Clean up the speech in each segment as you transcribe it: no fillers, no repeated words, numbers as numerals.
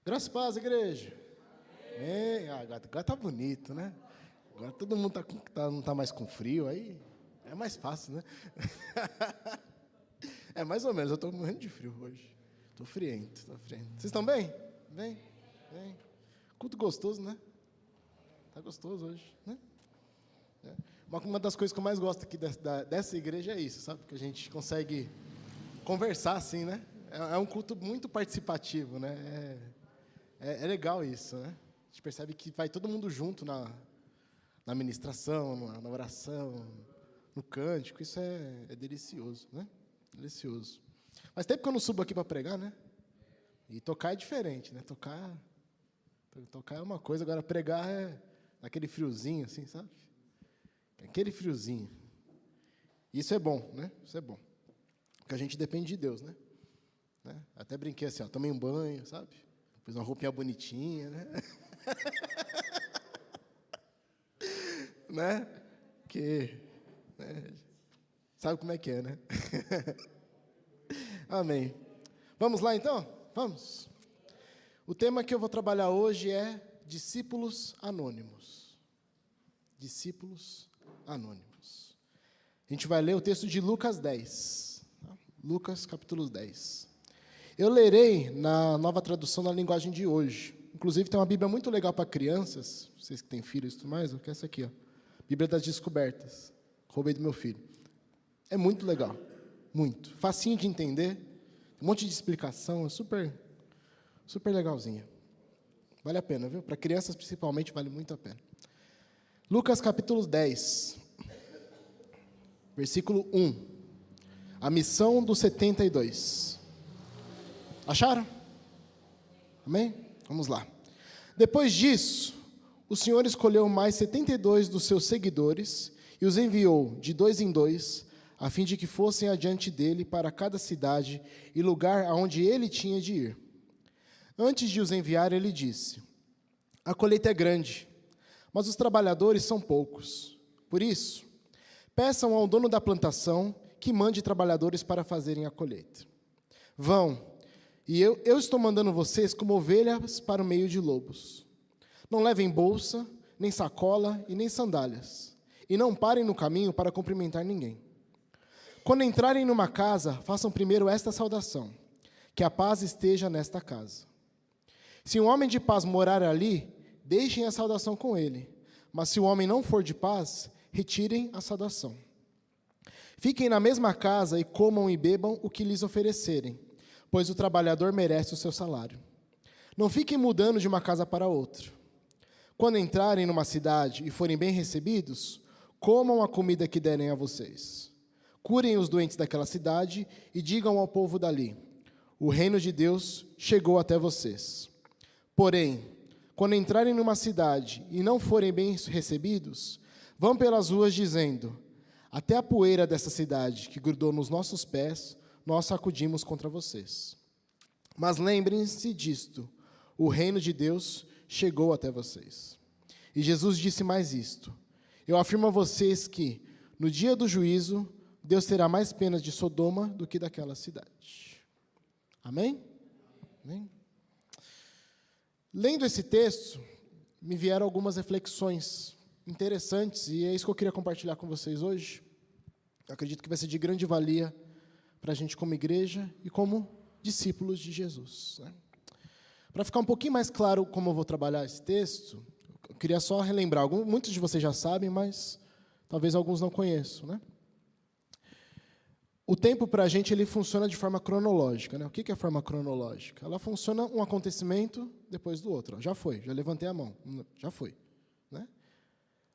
Graças a paz, igreja. Amém. Agora tá bonito, né? Agora todo mundo não tá mais com frio, aí é mais fácil, né? É mais ou menos, eu estou morrendo de frio hoje. Estou friento. Vocês estão bem? Bem? Culto gostoso, né? Tá gostoso hoje, né? Uma das coisas que eu mais gosto aqui dessa igreja é isso, sabe? Que a gente consegue conversar assim, né? É um culto muito participativo, né? É legal isso, né? A gente percebe que vai todo mundo junto na ministração, na oração, no cântico. Isso é delicioso, né? Delicioso. Mas tempo que eu não subo aqui para pregar, né? E tocar é diferente, né? Tocar é uma coisa, agora pregar é aquele friozinho, assim, sabe? Aquele friozinho. Isso é bom, né? Isso é bom. Porque a gente depende de Deus, né? Até brinquei assim, ó, tomei um banho, sabe? Pus uma roupinha bonitinha, né? Né? Sabe como é que é, né? Amém. Vamos lá, então? Vamos. O tema que eu vou trabalhar hoje é discípulos anônimos. Discípulos anônimos. A gente vai ler o texto de Lucas 10. Lucas, capítulo 10. Eu lerei na nova tradução da linguagem de hoje. Inclusive, tem uma Bíblia muito legal para crianças. Vocês que têm filhos e tudo mais, eu quero essa aqui, ó. Bíblia das Descobertas. Roubei do meu filho. É muito legal. Muito. Facinho de entender. Um monte de explicação. É super legalzinha. Vale a pena, viu? Para crianças, principalmente, vale muito a pena. Lucas, capítulo 10. Versículo 1. A missão dos 72. Acharam? Amém? Vamos lá. Depois disso, o Senhor escolheu mais 72 dos seus seguidores e os enviou de 2 em 2, a fim de que fossem adiante dele para cada cidade e lugar aonde ele tinha de ir. Antes de os enviar, ele disse: a colheita é grande, mas os trabalhadores são poucos. Por isso, peçam ao dono da plantação que mande trabalhadores para fazerem a colheita. Vão, e eu estou mandando vocês como ovelhas para o meio de lobos. Não levem bolsa, nem sacola e nem sandálias, e não parem no caminho para cumprimentar ninguém. Quando entrarem numa casa, façam primeiro esta saudação: que a paz esteja nesta casa. Se um homem de paz morar ali, deixem a saudação com ele, mas se o homem não for de paz, retirem a saudação. Fiquem na mesma casa e comam e bebam o que lhes oferecerem, pois o trabalhador merece o seu salário. Não fiquem mudando de uma casa para outra. Quando entrarem numa cidade e forem bem recebidos, comam a comida que derem a vocês. Curem os doentes daquela cidade e digam ao povo dali: o reino de Deus chegou até vocês. Porém, quando entrarem numa cidade e não forem bem recebidos, vão pelas ruas dizendo: até a poeira dessa cidade que grudou nos nossos pés, nós sacudimos contra vocês. Mas lembrem-se disto: o reino de Deus chegou até vocês. E Jesus disse mais isto: eu afirmo a vocês que, no dia do juízo, Deus terá mais penas de Sodoma do que daquela cidade. Amém? Amém? Lendo esse texto, me vieram algumas reflexões interessantes, e é isso que eu queria compartilhar com vocês hoje. Eu acredito que vai ser de grande valia para a gente como igreja e como discípulos de Jesus, né? Para ficar um pouquinho mais claro como eu vou trabalhar esse texto, eu queria só relembrar. Muitos de vocês já sabem, mas talvez alguns não conheçam, né? O tempo para a gente ele funciona de forma cronológica, né? O que é a forma cronológica? Ela funciona um acontecimento depois do outro. Já foi, já levantei a mão, já foi, né?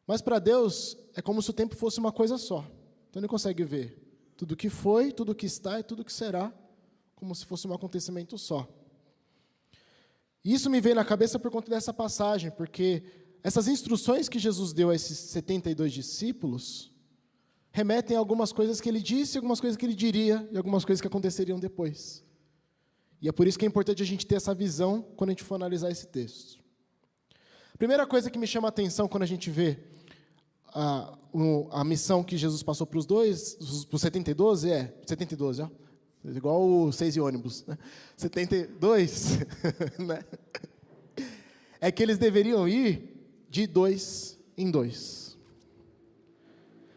Mas para Deus é como se o tempo fosse uma coisa só. Então ele consegue ver tudo o que foi, tudo o que está e tudo o que será, como se fosse um acontecimento só. Isso me veio na cabeça por conta dessa passagem, porque essas instruções que Jesus deu a esses 72 discípulos remetem a algumas coisas que ele disse, algumas coisas que ele diria e algumas coisas que aconteceriam depois. E é por isso que é importante a gente ter essa visão quando a gente for analisar esse texto. A primeira coisa que me chama a atenção quando a gente vê a missão que Jesus passou para os 72 é... 72, ó. igual o 6 e ônibus, né? 72, né? É que eles deveriam ir de 2 em 2.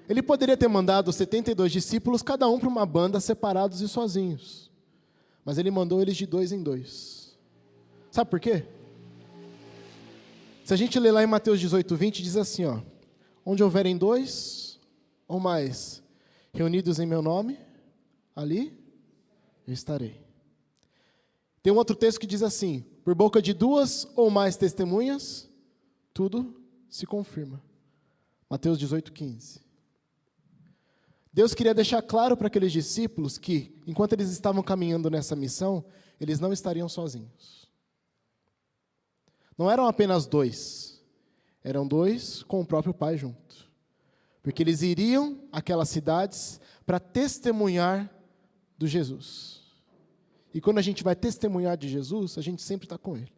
Ele poderia ter mandado os 72 discípulos, cada um para uma banda, separados e sozinhos. Mas ele mandou eles de 2 em 2. Sabe por quê? Se a gente ler lá em Mateus 18, 20, diz assim, ó: onde houverem 2 ou mais reunidos em meu nome, ali eu estarei. Tem um outro texto que diz assim: por boca de 2 ou mais testemunhas, tudo se confirma. Mateus 18, 15. Deus queria deixar claro para aqueles discípulos que, enquanto eles estavam caminhando nessa missão, eles não estariam sozinhos. Não eram apenas 2, eram 2 com o próprio Pai junto. Porque eles iriam àquelas cidades para testemunhar do Jesus. E quando a gente vai testemunhar de Jesus, a gente sempre está com Ele.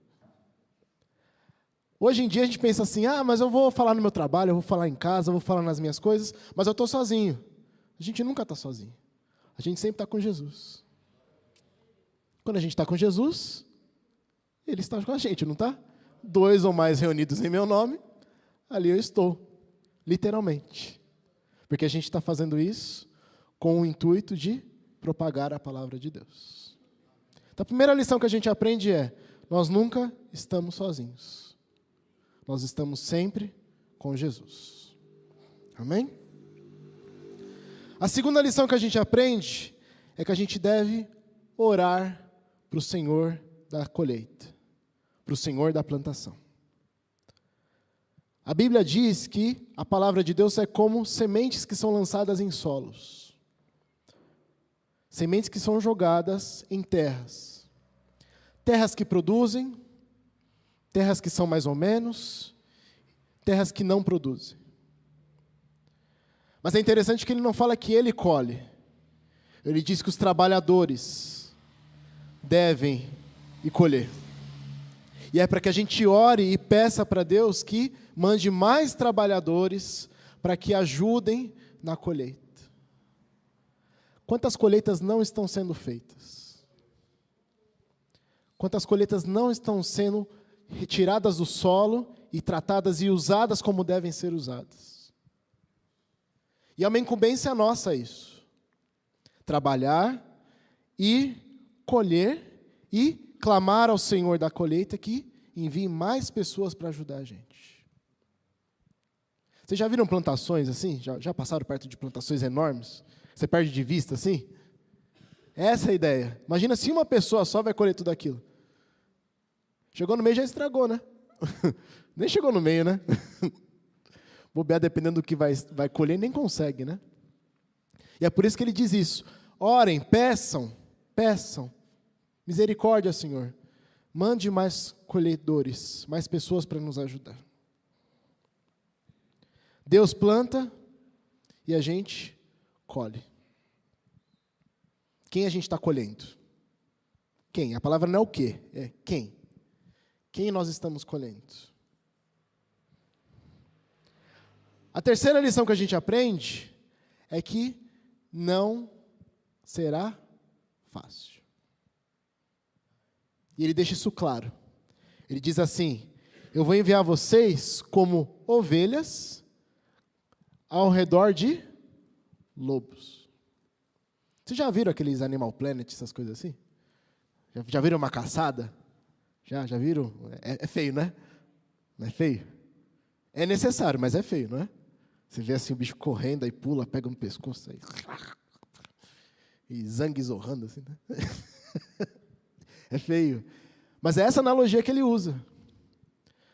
Hoje em dia a gente pensa assim: mas eu vou falar no meu trabalho, eu vou falar em casa, eu vou falar nas minhas coisas, mas eu estou sozinho. A gente nunca está sozinho. A gente sempre está com Jesus. Quando a gente está com Jesus, Ele está com a gente, não está? 2 ou mais reunidos em meu nome, ali eu estou. Literalmente. Porque a gente está fazendo isso com o intuito de propagar a palavra de Deus. Então a primeira lição que a gente aprende é: nós nunca estamos sozinhos. Nós estamos sempre com Jesus. Amém? A segunda lição que a gente aprende é que a gente deve orar para o Senhor da colheita, para o Senhor da plantação. A Bíblia diz que a palavra de Deus é como sementes que são lançadas em solos. Sementes que são jogadas em terras. Terras que produzem, terras que são mais ou menos, terras que não produzem. Mas é interessante que ele não fala que ele colhe. Ele diz que os trabalhadores devem ir colher. E é para que a gente ore e peça para Deus que mande mais trabalhadores para que ajudem na colheita. Quantas colheitas não estão sendo feitas? Quantas colheitas não estão sendo retiradas do solo e tratadas e usadas como devem ser usadas? E é uma incumbência nossa isso. Trabalhar e colher e clamar ao Senhor da colheita que envie mais pessoas para ajudar a gente. Vocês já viram plantações assim? Já passaram perto de plantações enormes? Você perde de vista assim? Essa é a ideia. Imagina se uma pessoa só vai colher tudo aquilo. Chegou no meio já estragou, né? Nem chegou no meio, né? Bobear, dependendo do que vai colher, nem consegue, né? E é por isso que ele diz isso. Orem, peçam. Misericórdia, Senhor. Mande mais colhedores, mais pessoas para nos ajudar. Deus planta e a gente colhe. Quem a gente está colhendo? Quem? A palavra não é o quê, é quem. Quem nós estamos colhendo? A terceira lição que a gente aprende é que não será fácil. E ele deixa isso claro. Ele diz assim: eu vou enviar vocês como ovelhas ao redor de lobos. Vocês já viram aqueles Animal Planet, essas coisas assim? Já viram uma caçada? Já viram? É feio, né? Não é feio? É necessário, mas é feio, não é? Você vê assim o bicho correndo, aí pula, pega no pescoço, aí, e zangue zorrando assim, né? É feio. Mas é essa analogia que ele usa.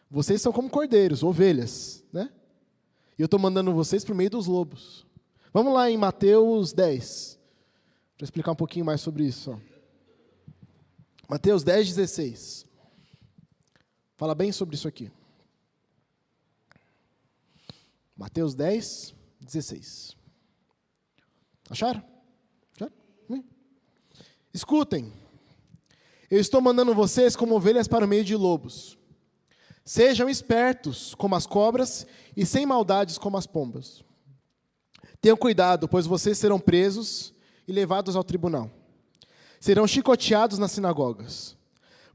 Vocês são como cordeiros, ovelhas, né? E eu estou mandando vocês para o meio dos lobos. Vamos lá em Mateus 10, para explicar um pouquinho mais sobre isso. Ó. Mateus 10, 16. Fala bem sobre isso aqui. Mateus 10, 16. Acharam? Já? Escutem. Eu estou mandando vocês como ovelhas para o meio de lobos. Sejam espertos como as cobras e sem maldades como as pombas. Tenham cuidado, pois vocês serão presos e levados ao tribunal. Serão chicoteados nas sinagogas.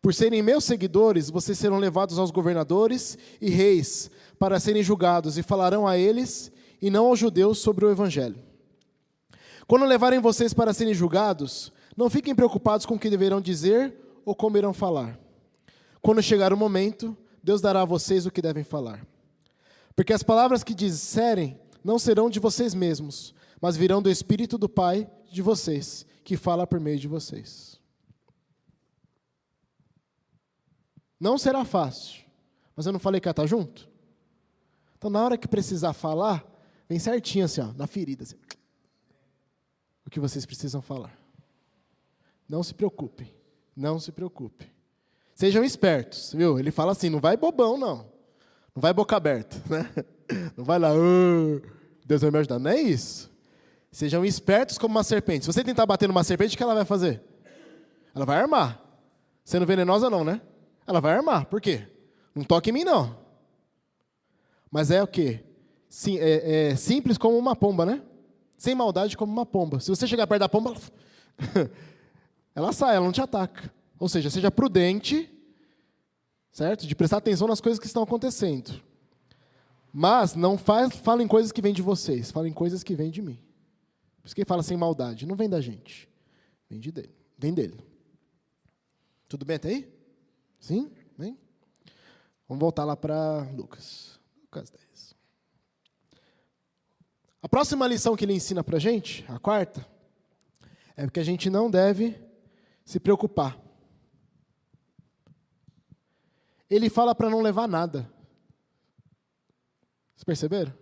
Por serem meus seguidores, vocês serão levados aos governadores e reis para serem julgados, e falarão a eles e não aos judeus sobre o evangelho. Quando levarem vocês para serem julgados, não fiquem preocupados com o que deverão dizer ou como irão falar. Quando chegar o momento, Deus dará a vocês o que devem falar. Porque as palavras que disserem não serão de vocês mesmos, mas virão do Espírito do Pai de vocês, que fala por meio de vocês. Não será fácil, mas eu não falei que ia estar junto? Então, na hora que precisar falar, vem certinho assim, ó, na ferida. Assim, o que vocês precisam falar. Não se preocupem, não se preocupem. Sejam espertos, viu? Ele fala assim, não vai bobão, não. Não vai boca aberta, né? Não vai lá, Deus vai me ajudar. Não é isso. Sejam espertos como uma serpente. Se você tentar bater numa serpente, o que ela vai fazer? Ela vai armar. Sendo venenosa não, né? Ela vai armar. Por quê? Não toque em mim, não. Mas é o quê? Sim, é simples como uma pomba, né? Sem maldade como uma pomba. Se você chegar perto da pomba, ela sai, ela não te ataca. Ou seja, seja prudente, certo? De prestar atenção nas coisas que estão acontecendo. Mas não falem coisas que vêm de vocês, falem coisas que vêm de mim. Por isso que ele fala sem maldade. Não vem da gente. Vem dele. Tudo bem até aí? Sim? Vem? Vamos voltar lá para Lucas. Lucas 10. A próxima lição que ele ensina para a gente, a quarta, é que a gente não deve se preocupar. Ele fala para não levar nada. Vocês perceberam?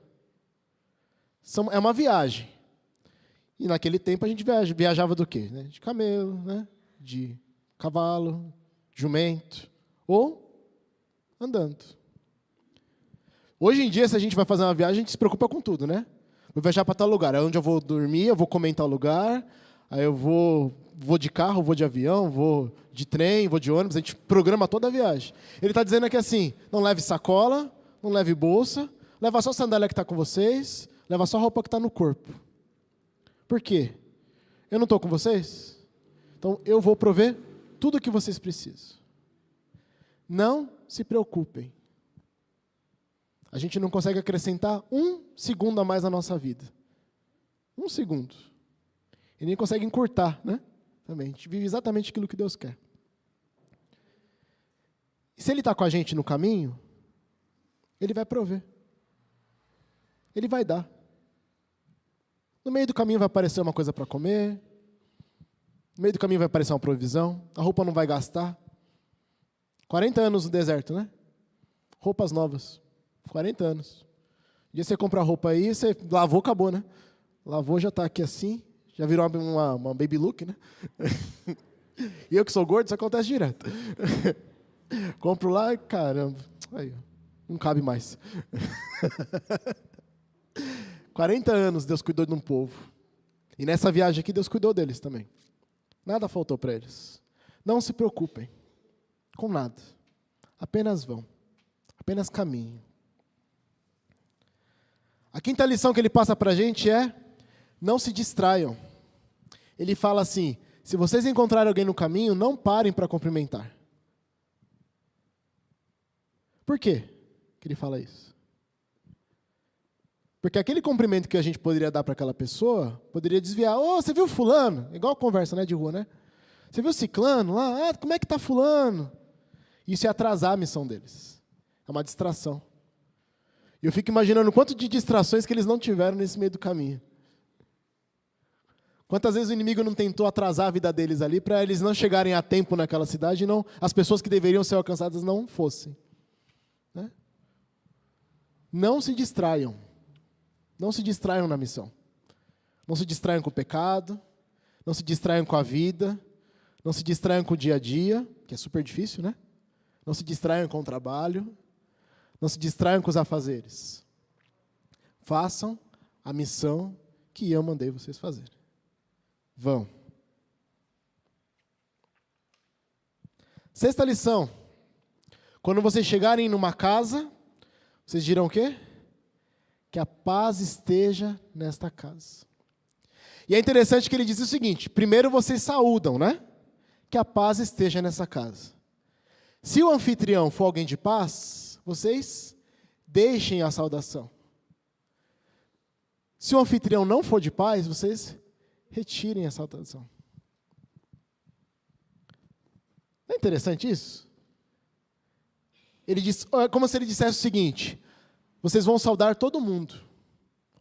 É uma viagem. E naquele tempo a gente viajava do quê? De camelo, né? De cavalo, jumento, ou andando. Hoje em dia, se a gente vai fazer uma viagem, a gente se preocupa com tudo, né? Vou viajar para tal lugar, é onde eu vou dormir, eu vou comer em tal lugar, aí eu vou de carro, vou de avião, vou de trem, vou de ônibus, a gente programa toda a viagem. Ele está dizendo aqui assim, não leve sacola, não leve bolsa, leva só a sandália que está com vocês, leva só a roupa que está no corpo. Por quê? Eu não estou com vocês? Então eu vou prover tudo o que vocês precisam. Não se preocupem. A gente não consegue acrescentar 1 segundo a mais na nossa vida. 1 segundo. E nem consegue encurtar, né? Também. A gente vive exatamente aquilo que Deus quer. E se Ele está com a gente no caminho, Ele vai prover. Ele vai dar. No meio do caminho vai aparecer uma coisa para comer. No meio do caminho vai aparecer uma provisão. A roupa não vai gastar. 40 anos no deserto, né? Roupas novas. 40 anos. Um dia você compra a roupa aí, você lavou, acabou, né? Lavou, já está aqui assim. Já virou uma baby look, né? E eu que sou gordo, isso acontece direto. Compro lá e caramba. Aí, não cabe mais. 40 anos Deus cuidou de um povo. E nessa viagem aqui Deus cuidou deles também. Nada faltou para eles. Não se preocupem com nada. Apenas vão. Apenas caminhem. A quinta lição que ele passa para a gente é: não se distraiam. Ele fala assim: se vocês encontrarem alguém no caminho, não parem para cumprimentar. Por quê que ele fala isso? Porque aquele cumprimento que a gente poderia dar para aquela pessoa, poderia desviar. Você viu fulano? Igual conversa, né, de rua, né? Você viu ciclano lá? Como é que está fulano? Isso é atrasar a missão deles. É uma distração. E eu fico imaginando o quanto de distrações que eles não tiveram nesse meio do caminho. Quantas vezes o inimigo não tentou atrasar a vida deles ali para eles não chegarem a tempo naquela cidade e não, as pessoas que deveriam ser alcançadas não fossem. Né? Não se distraiam. Não se distraiam na missão. Não se distraiam com o pecado. Não se distraiam com a vida. Não se distraiam com o dia a dia, que é super difícil, né? Não se distraiam com o trabalho. Não se distraiam com os afazeres. Façam a missão que eu mandei vocês fazerem. Vão. Sexta lição. Quando vocês chegarem numa casa, vocês dirão o quê? Que a paz esteja nesta casa. E é interessante que ele diz o seguinte: primeiro vocês saúdam, né? que a paz esteja nessa casa. Se o anfitrião for alguém de paz, vocês deixem a saudação. Se o anfitrião não for de paz, vocês retirem a saudação. Não é interessante isso? Ele diz, é como se ele dissesse o seguinte: vocês vão saudar todo mundo.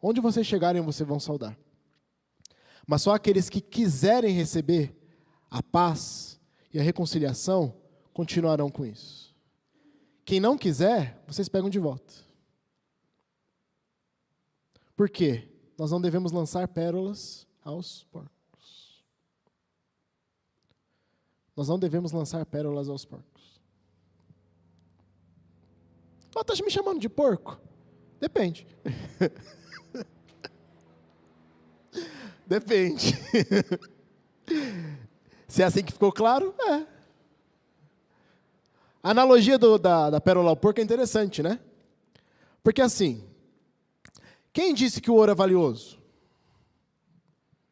Onde vocês chegarem, vocês vão saudar. Mas só aqueles que quiserem receber a paz e a reconciliação continuarão com isso. Quem não quiser, vocês pegam de volta. Por quê? Nós não devemos lançar pérolas aos porcos. Nós não devemos lançar pérolas aos porcos. Oh, está me chamando de porco? Depende. Depende. Se é assim que ficou claro, é. A analogia da pérola ao porco é interessante, né? Porque assim, quem disse que o ouro é valioso?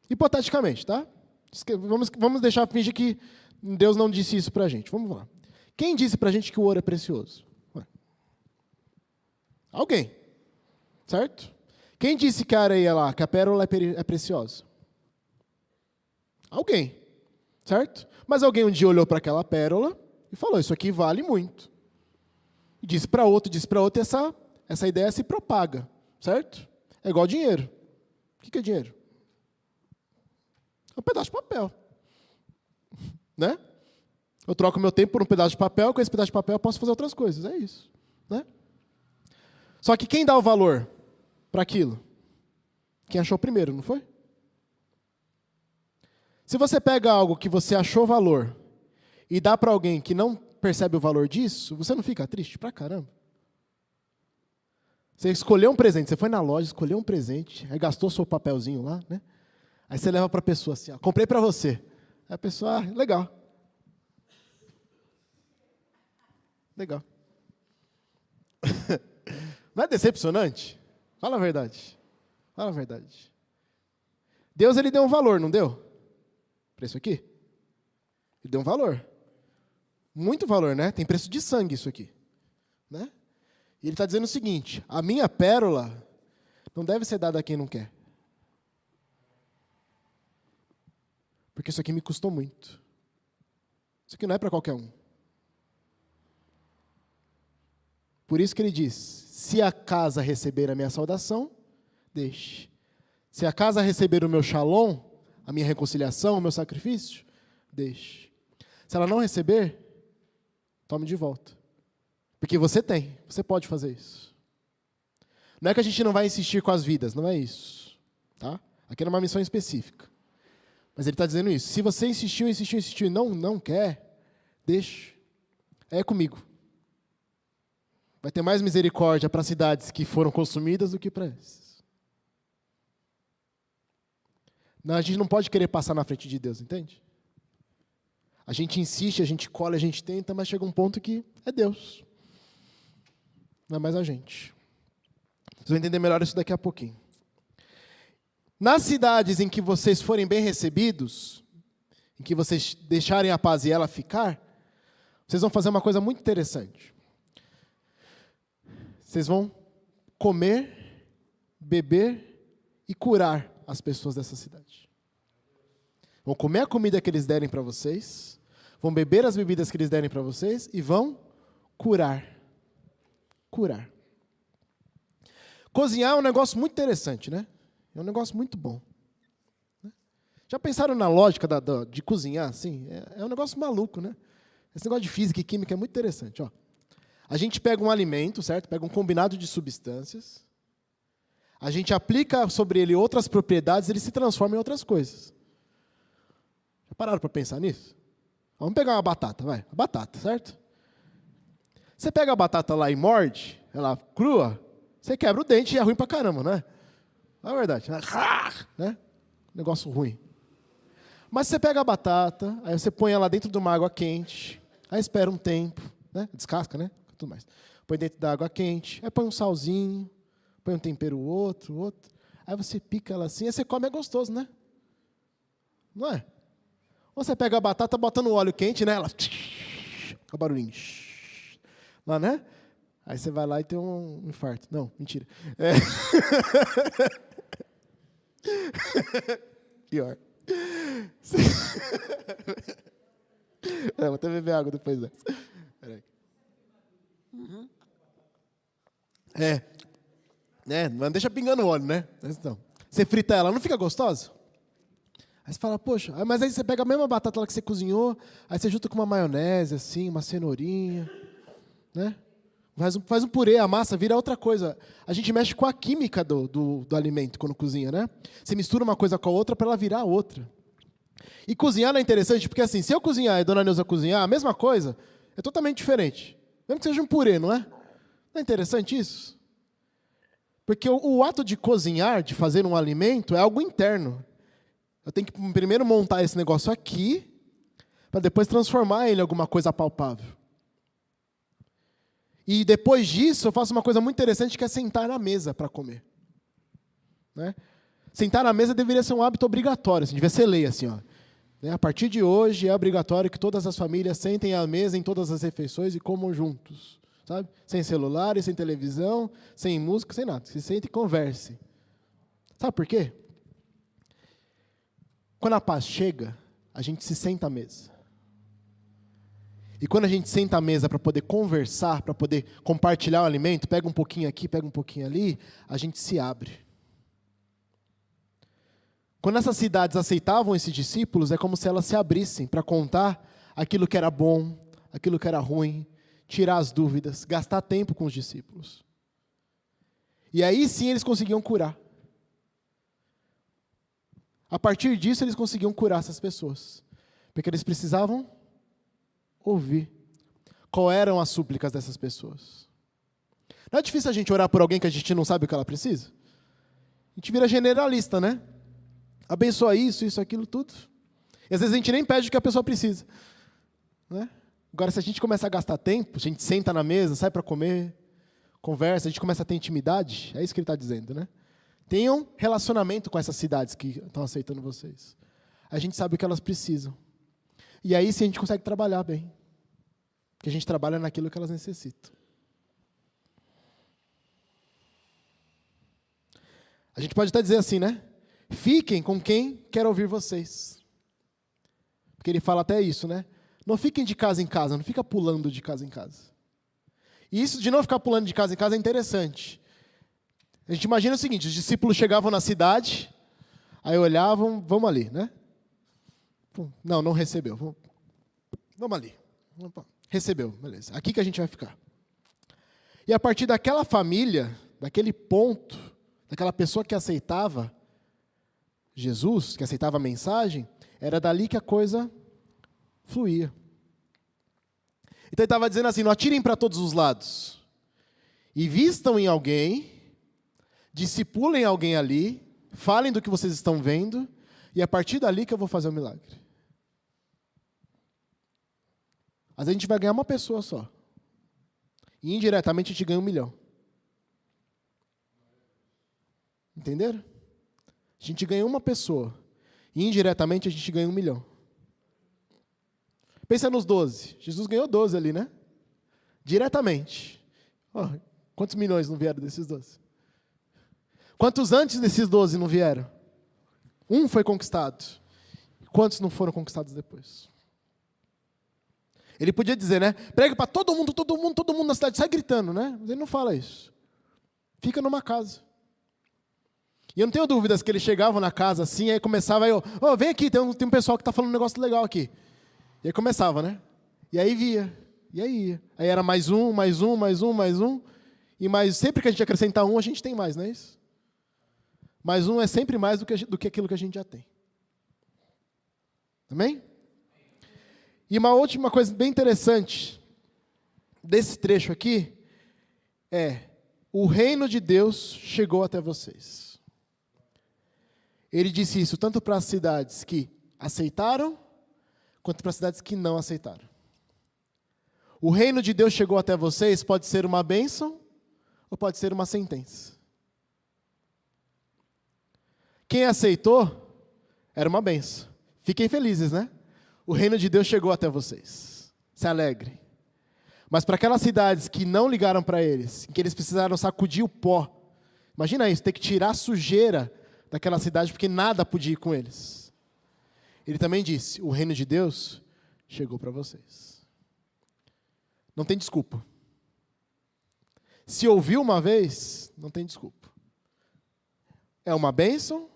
Hipoteticamente, tá? Vamos deixar fingir que Deus não disse isso pra gente. Vamos lá. Quem disse pra gente que o ouro é precioso? Alguém. Certo? Quem disse que a areia lá, que a pérola é preciosa? Alguém. Certo? Mas alguém um dia olhou para aquela pérola e falou, isso aqui vale muito. E disse para outro, e essa ideia se propaga. Certo? É igual dinheiro. O que é dinheiro? É um pedaço de papel. Né? Eu troco meu tempo por um pedaço de papel, com esse pedaço de papel eu posso fazer outras coisas. É isso. Né? Só que quem dá o valor para aquilo? Quem achou primeiro, não foi? Se você pega algo que você achou valor e dá para alguém que não percebe o valor disso, você não fica triste pra caramba? Você escolheu um presente, você foi na loja, escolheu um presente, aí gastou seu papelzinho lá, né? Aí você leva para a pessoa assim, ó, comprei para você. Aí a pessoa, legal. Legal. Não é decepcionante? Fala a verdade. Fala a verdade. Deus, ele deu um valor, não deu? Para isso aqui? Ele deu um valor. Muito valor, né? Tem preço de sangue isso aqui. Né? E ele está dizendo o seguinte, a minha pérola não deve ser dada a quem não quer. Porque isso aqui me custou muito. Isso aqui não é para qualquer um. Por isso que ele diz, se a casa receber a minha saudação, deixe. Se a casa receber o meu shalom, a minha reconciliação, o meu sacrifício, deixe. Se ela não receber, tome de volta. Porque você pode fazer isso. Não é que a gente não vai insistir com as vidas, não é isso. Tá? Aqui é uma missão específica. Mas ele está dizendo isso. Se você insistiu e não quer, deixe. É comigo. Vai ter mais misericórdia para cidades que foram consumidas do que para essas. Não, a gente não pode querer passar na frente de Deus, entende? A gente insiste, a gente cola, a gente tenta, mas chega um ponto que é Deus. Não é mais a gente. Vocês vão entender melhor isso daqui a pouquinho. Nas cidades em que vocês forem bem recebidos, em que vocês deixarem a paz e ela ficar, vocês vão fazer uma coisa muito interessante. Vocês vão comer, beber e curar as pessoas dessa cidade. Vão comer a comida que eles derem para vocês, vão beber as bebidas que eles derem para vocês e vão curar. Curar. Cozinhar é um negócio muito interessante, né? É um negócio muito bom. Já pensaram na lógica de cozinhar? Assim? É um negócio maluco, né? Esse negócio de física e química é muito interessante. Ó. A gente pega um alimento, certo? Pega um combinado de substâncias, a gente aplica sobre ele outras propriedades, ele se transforma em outras coisas. Já pararam para pensar nisso? Vamos pegar uma batata, vai. A batata, certo? Você pega a batata lá e morde, ela crua, você quebra o dente e é ruim pra caramba, não é? Não é verdade? Né? Negócio ruim. Mas você pega a batata, aí você põe ela dentro de uma água quente, aí espera um tempo, né? Descasca, né? Tudo mais. Põe dentro da água quente, aí põe um salzinho, põe um tempero outro. Aí você pica ela assim, aí você come, é gostoso, né? Não é? Ou você pega a batata, bota no óleo quente, né? Ela... com o barulhinho. Lá, né? Aí você vai lá e tem um infarto. Não, mentira. Pior. Vou até beber água depois dessa. Peraí. Não deixa pingando óleo, né? Então, você frita ela, não fica gostosa? Aí você fala, poxa, mas aí você pega a mesma batata lá que você cozinhou, aí você junta com uma maionese, assim, uma cenourinha, né? Faz um purê, a massa vira outra coisa. A gente mexe com a química do alimento quando cozinha, né? Você mistura uma coisa com a outra para ela virar outra. E cozinhar não é interessante, porque assim, se eu cozinhar e a dona Neuza cozinhar, a mesma coisa, é totalmente diferente. Mesmo que seja um purê, não é? Não é interessante isso? Porque o ato de cozinhar, de fazer um alimento, é algo interno. Eu tenho que primeiro montar esse negócio aqui, para depois transformar ele em alguma coisa palpável. E depois disso, eu faço uma coisa muito interessante, que é sentar na mesa para comer. Né? Sentar na mesa deveria ser um hábito obrigatório, assim, devia ser lei, assim, ó. Né? A partir de hoje é obrigatório que todas as famílias sentem à mesa em todas as refeições e comam juntos. Sabe? Sem celular, sem televisão, sem música, sem nada. Se sentem e conversem. Sabe por quê? Quando a paz chega, a gente se senta à mesa. E quando a gente senta à mesa para poder conversar, para poder compartilhar o alimento, pega um pouquinho aqui, pega um pouquinho ali, a gente se abre. Quando essas cidades aceitavam esses discípulos, é como se elas se abrissem para contar aquilo que era bom, aquilo que era ruim, tirar as dúvidas, gastar tempo com os discípulos. E aí sim eles conseguiam curar. A partir disso eles conseguiam curar essas pessoas. Porque eles precisavam ouvir qual eram as súplicas dessas pessoas. Não é difícil a gente orar por alguém que a gente não sabe o que ela precisa? A gente vira generalista, né? Abençoa isso, isso, aquilo, tudo. E às vezes a gente nem pede o que a pessoa precisa. Né? Agora, se a gente começa a gastar tempo, a gente senta na mesa, sai para comer, conversa, a gente começa a ter intimidade, é isso que ele está dizendo, né? Tenham relacionamento com essas cidades que estão aceitando vocês. A gente sabe o que elas precisam. E aí sim a gente consegue trabalhar bem. Porque a gente trabalha naquilo que elas necessitam. A gente pode até dizer assim, né? Fiquem com quem quer ouvir vocês. Porque ele fala até isso, né? Não fiquem de casa em casa, não fica pulando de casa em casa. E isso de não ficar pulando de casa em casa é interessante. A gente imagina o seguinte, os discípulos chegavam na cidade, aí olhavam, vamos ali, né? Não recebeu. Vamos ali. Recebeu, beleza. Aqui que a gente vai ficar. E a partir daquela família, daquele ponto, daquela pessoa que aceitava Jesus, que aceitava a mensagem, era dali que a coisa fluía. Então ele estava dizendo assim, não atirem para todos os lados. E vistam em alguém, discipulem alguém ali, falem do que vocês estão vendo, e é a partir dali que eu vou fazer o milagre. Às vezes a gente vai ganhar uma pessoa só. E indiretamente a gente ganha 1 milhão. Entenderam? A gente ganha uma pessoa. E indiretamente a gente ganha 1 milhão. Pensa nos 12. Jesus ganhou 12 ali, né? Diretamente. Oh, quantos milhões não vieram desses 12? Quantos antes desses 12 não vieram? 1 foi conquistado. Quantos não foram conquistados depois? Ele podia dizer, né? Prega para todo mundo na cidade. Sai gritando, né? Mas ele não fala isso. Fica numa casa. E eu não tenho dúvidas que eles chegavam na casa assim, aí começava, aí vem aqui, tem um pessoal que está falando um negócio legal aqui. E aí começava, né? E aí via, e aí ia. Aí era mais um, e mais, sempre que a gente acrescentar um, a gente tem mais, não é isso? Mais um é sempre mais do que aquilo que a gente já tem. Amém? E uma última coisa bem interessante desse trecho aqui é, o reino de Deus chegou até vocês. Ele disse isso tanto para as cidades que aceitaram, quanto para as cidades que não aceitaram. O reino de Deus chegou até vocês, pode ser uma bênção, ou pode ser uma sentença. Quem aceitou, era uma bênção. Fiquem felizes, né? o reino de Deus chegou até vocês. Se alegre. Mas para aquelas cidades que não ligaram para eles, em que eles precisaram sacudir o pó, imagina isso, ter que tirar a sujeira daquela cidade, porque nada podia ir com eles. Ele também disse, o reino de Deus chegou para vocês. Não tem desculpa. Se ouviu uma vez, não tem desculpa. É uma bênção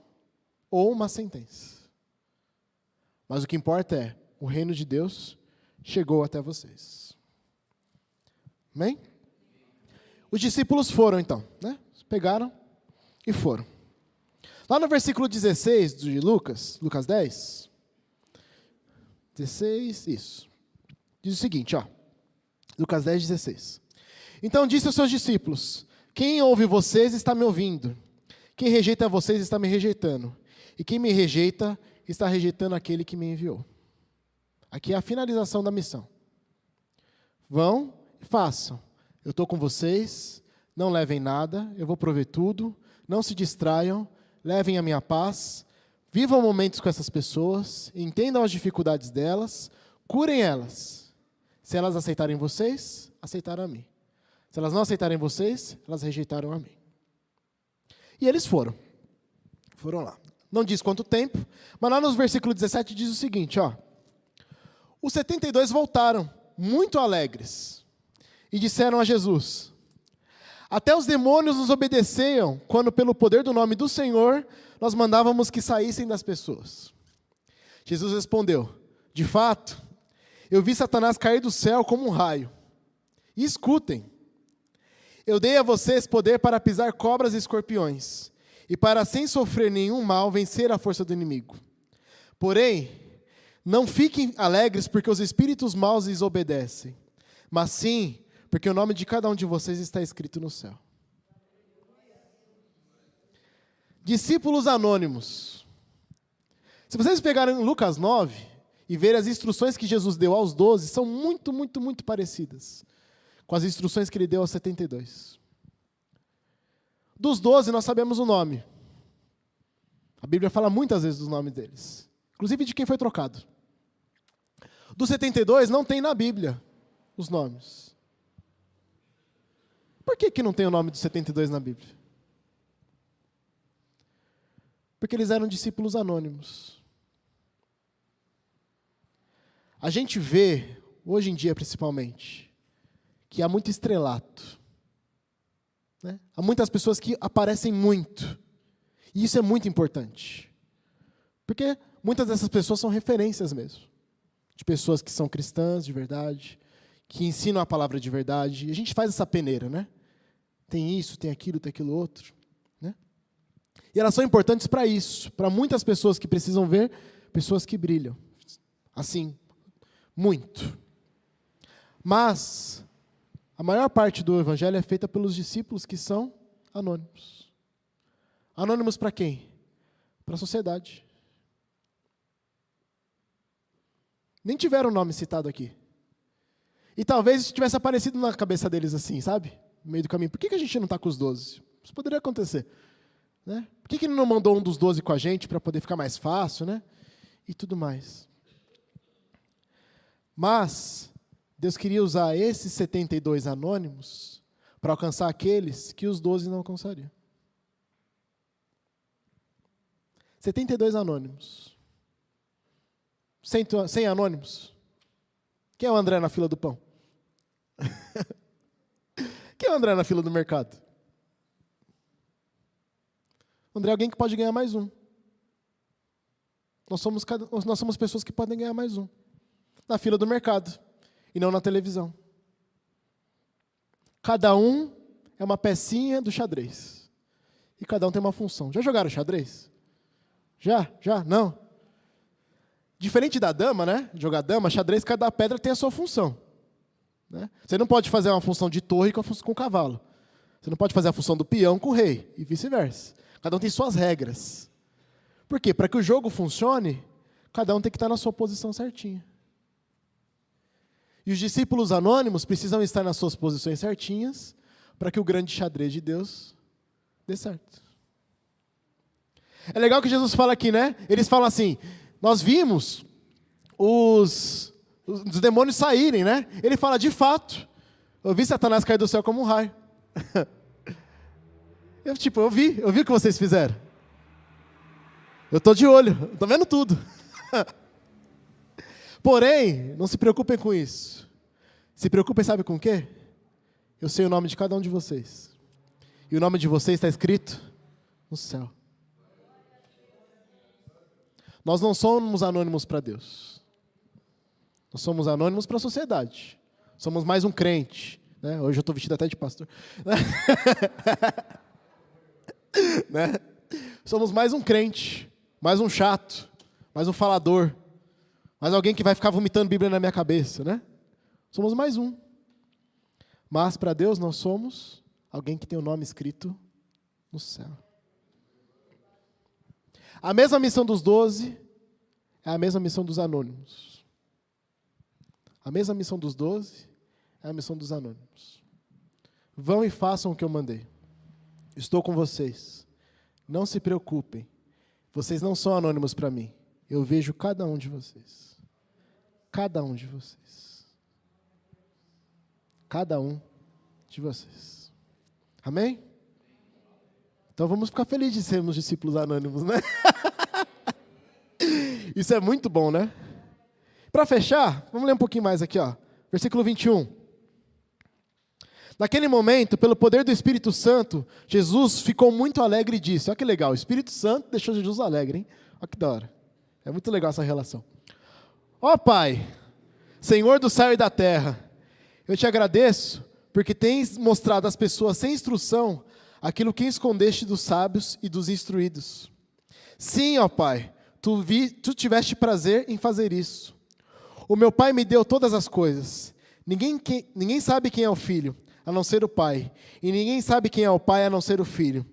ou uma sentença. Mas o que importa é, o reino de Deus chegou até vocês. Amém? Os discípulos foram então, né? Pegaram e foram. Lá no versículo 16 de Lucas 10, 16, isso. Diz o seguinte, ó. Lucas 10, 16. Então disse aos seus discípulos, quem ouve vocês está me ouvindo. Quem rejeita vocês está me rejeitando. E quem me rejeita está rejeitando aquele que me enviou. Aqui é a finalização da missão. Vão e façam. Eu estou com vocês, não levem nada, eu vou prover tudo, não se distraiam, levem a minha paz, vivam momentos com essas pessoas, entendam as dificuldades delas, curem elas. Se elas aceitarem vocês, aceitaram a mim. Se elas não aceitarem vocês, elas rejeitaram a mim. E eles foram. Foram lá. Não diz quanto tempo, mas lá no versículo 17 diz o seguinte, ó. Os 72 voltaram, muito alegres, e disseram a Jesus, até os demônios nos obedeciam, quando pelo poder do nome do Senhor, nós mandávamos que saíssem das pessoas. Jesus respondeu, de fato, eu vi Satanás cair do céu como um raio. E escutem, eu dei a vocês poder para pisar cobras e escorpiões, e para sem sofrer nenhum mal vencer a força do inimigo. Porém, não fiquem alegres porque os espíritos maus lhes obedecem, mas sim porque o nome de cada um de vocês está escrito no céu. Discípulos anônimos. Se vocês pegarem Lucas 9 e verem as instruções que Jesus deu aos 12, são muito, muito, muito parecidas com as instruções que ele deu aos 72. Dos 12 nós sabemos o nome. A Bíblia fala muitas vezes dos nomes deles, inclusive de quem foi trocado. Dos 72 não tem na Bíblia os nomes. Por que não tem o nome dos 72 na Bíblia? Porque eles eram discípulos anônimos. A gente vê, hoje em dia principalmente, que há muito estrelato. Né? Há muitas pessoas que aparecem muito. E isso é muito importante. Porque muitas dessas pessoas são referências mesmo. De pessoas que são cristãs de verdade, que ensinam a palavra de verdade. E a gente faz essa peneira, né? Tem isso, tem aquilo outro. Né? E elas são importantes para isso. Para muitas pessoas que precisam ver pessoas que brilham. Assim, muito. Mas a maior parte do evangelho é feita pelos discípulos que são anônimos. Anônimos para quem? Para a sociedade. Nem tiveram o nome citado aqui. E talvez isso tivesse aparecido na cabeça deles assim, sabe? No meio do caminho. Por que a gente não está com os 12? Isso poderia acontecer. Né? Por que ele não mandou um dos 12 com a gente para poder ficar mais fácil, né? E tudo mais. Mas Deus queria usar esses 72 anônimos para alcançar aqueles que os 12 não alcançariam. 72 anônimos. 100 anônimos. Quem é o André na fila do pão? Quem é o André na fila do mercado? O André é alguém que pode ganhar mais um. Nós somos pessoas que podem ganhar mais um. Na fila do mercado. E não na televisão. Cada um é uma pecinha do xadrez. E cada um tem uma função. Já jogaram xadrez? Já? Não? Diferente da dama, né? Jogar dama, xadrez, cada pedra tem a sua função. Né? Você não pode fazer uma função de torre com o cavalo. Você não pode fazer a função do peão com o rei. E vice-versa. Cada um tem suas regras. Por quê? Para que o jogo funcione, cada um tem que estar na sua posição certinha. E os discípulos anônimos precisam estar nas suas posições certinhas para que o grande xadrez de Deus dê certo. É legal que Jesus fala aqui, né? Eles falam assim, nós vimos os demônios saírem, né? Ele fala, de fato, eu vi Satanás cair do céu como um raio. Eu vi o que vocês fizeram. Eu estou de olho, estou vendo tudo. Porém, não se preocupem com isso. Se preocupem, sabe com o quê? Eu sei o nome de cada um de vocês. E o nome de vocês está escrito no céu. Nós não somos anônimos para Deus. Nós somos anônimos para a sociedade. Somos mais um crente. Né? Hoje eu estou vestido até de pastor. Né? Somos mais um crente. Mais um chato. Mais um falador. Mais alguém que vai ficar vomitando Bíblia na minha cabeça. Né? Somos mais um. Mas para Deus nós somos alguém que tem o nome escrito no céu. A mesma missão dos 12 é a mesma missão dos anônimos. A mesma missão dos 12 é a missão dos anônimos. Vão e façam o que eu mandei. Estou com vocês. Não se preocupem. Vocês não são anônimos para mim. Eu vejo cada um de vocês. Cada um de vocês. Cada um de vocês. Amém? Então vamos ficar felizes de sermos discípulos anônimos, né? Isso é muito bom, né? Para fechar, vamos ler um pouquinho mais aqui, ó. Versículo 21. Naquele momento, pelo poder do Espírito Santo, Jesus ficou muito alegre e disse, olha que legal, o Espírito Santo deixou Jesus alegre, hein? Olha que da hora. É muito legal essa relação. Ó Pai, Senhor do céu e da terra, eu te agradeço porque tens mostrado às pessoas sem instrução aquilo que escondeste dos sábios e dos instruídos. Sim, ó Pai, tu tiveste prazer em fazer isso. O meu Pai me deu todas as coisas. Ninguém sabe quem é o Filho, a não ser o Pai. E ninguém sabe quem é o Pai, a não ser o Filho.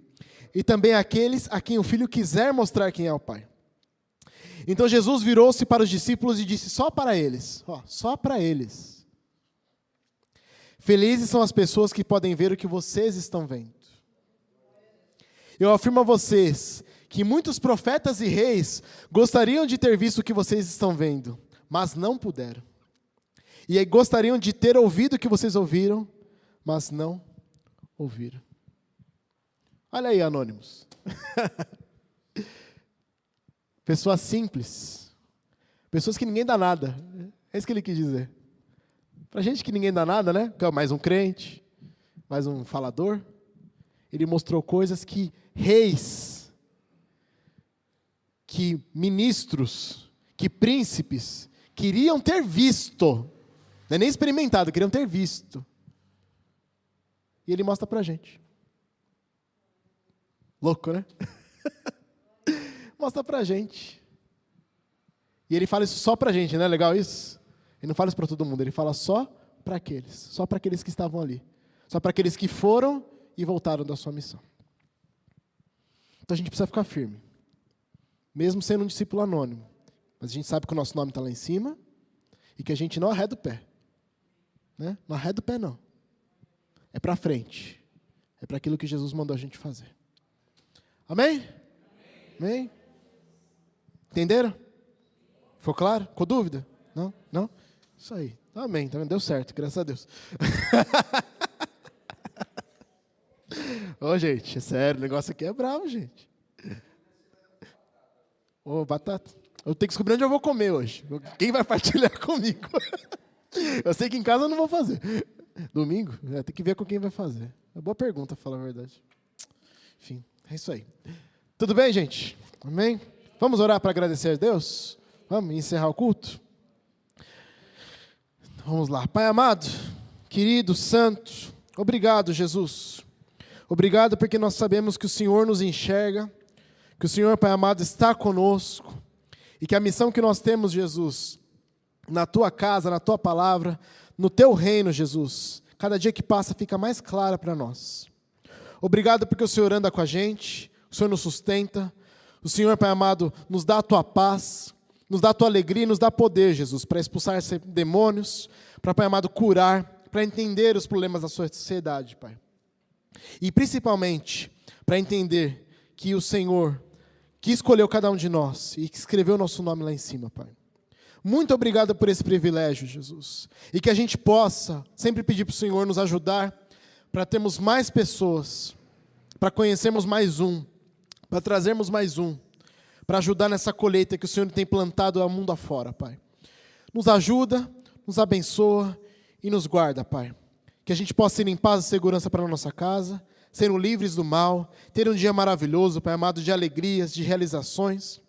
E também aqueles a quem o Filho quiser mostrar quem é o Pai. Então Jesus virou-se para os discípulos e disse só para eles, só para eles. Felizes são as pessoas que podem ver o que vocês estão vendo. Eu afirmo a vocês que muitos profetas e reis gostariam de ter visto o que vocês estão vendo, mas não puderam. E aí gostariam de ter ouvido o que vocês ouviram, mas não ouviram. Olha aí, anônimos. Pessoas simples. Pessoas que ninguém dá nada. É isso que ele quis dizer. Para gente que ninguém dá nada, né? Mais um crente, mais um falador. Ele mostrou coisas que reis, que ministros, que príncipes queriam ter visto. Não é nem experimentado, queriam ter visto. E ele mostra pra gente. Louco, né? Mostra pra gente. E ele fala isso só pra gente, não é legal isso? Ele não fala isso pra todo mundo, ele fala só para aqueles que estavam ali. Só para aqueles que foram e voltaram da sua missão. Então a gente precisa ficar firme. Mesmo sendo um discípulo anônimo. Mas a gente sabe que o nosso nome está lá em cima e que a gente não arreda o pé. Né? Não arreda o pé, não. É para frente. É para aquilo que Jesus mandou a gente fazer. Amém? Amém? Entenderam? Ficou claro? Ficou dúvida? Não? Não? Isso aí. Amém. Tá vendo? Deu certo, graças a Deus. Ô, gente, é sério, o negócio aqui é bravo, gente. Ô, batata. Eu tenho que descobrir onde eu vou comer hoje. Quem vai partilhar comigo? Eu sei que em casa eu não vou fazer. Domingo? Tem que ver com quem vai fazer. É boa pergunta, pra falar a verdade. Enfim, é isso aí. Tudo bem, gente? Amém? Vamos orar para agradecer a Deus? Vamos encerrar o culto? Vamos lá. Pai amado, querido, santo, obrigado, Jesus. Obrigado porque nós sabemos que o Senhor nos enxerga, que o Senhor, Pai amado, está conosco e que a missão que nós temos, Jesus, na Tua casa, na Tua palavra, no Teu reino, Jesus, cada dia que passa fica mais clara para nós. Obrigado porque o Senhor anda com a gente, o Senhor nos sustenta, o Senhor, Pai amado, nos dá a Tua paz, nos dá a Tua alegria e nos dá poder, Jesus, para expulsar demônios, para, Pai amado, curar, para entender os problemas da sociedade, Pai. E principalmente para entender que o Senhor que escolheu cada um de nós e que escreveu o nosso nome lá em cima, Pai. Muito obrigado por esse privilégio, Jesus. E que a gente possa sempre pedir para o Senhor nos ajudar para termos mais pessoas, para conhecermos mais um, para trazermos mais um, para ajudar nessa colheita que o Senhor tem plantado ao mundo afora, Pai. Nos ajuda, nos abençoa e nos guarda, Pai. Que a gente possa ir em paz e segurança para a nossa casa, sendo livres do mal, ter um dia maravilhoso, Pai amado, de alegrias, de realizações,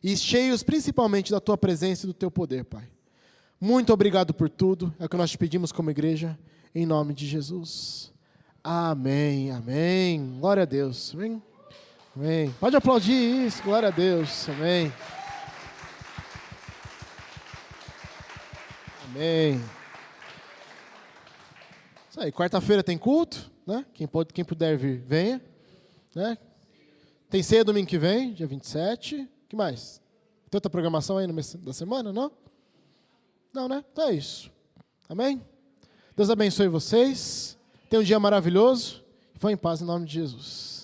e cheios principalmente da Tua presença e do Teu poder, Pai. Muito obrigado por tudo, é o que nós te pedimos como igreja, em nome de Jesus. Amém, amém. Glória a Deus. Amém. Amém. Pode aplaudir isso, glória a Deus. Amém. Amém. Isso aí, quarta-feira tem culto, né? Quem puder vir, venha. Né? Tem ceia domingo que vem, dia 27. O que mais? Tem outra programação aí no mês da semana, não? Não, né? Então é isso. Amém? Deus abençoe vocês. Tenha um dia maravilhoso. E vão em paz em nome de Jesus.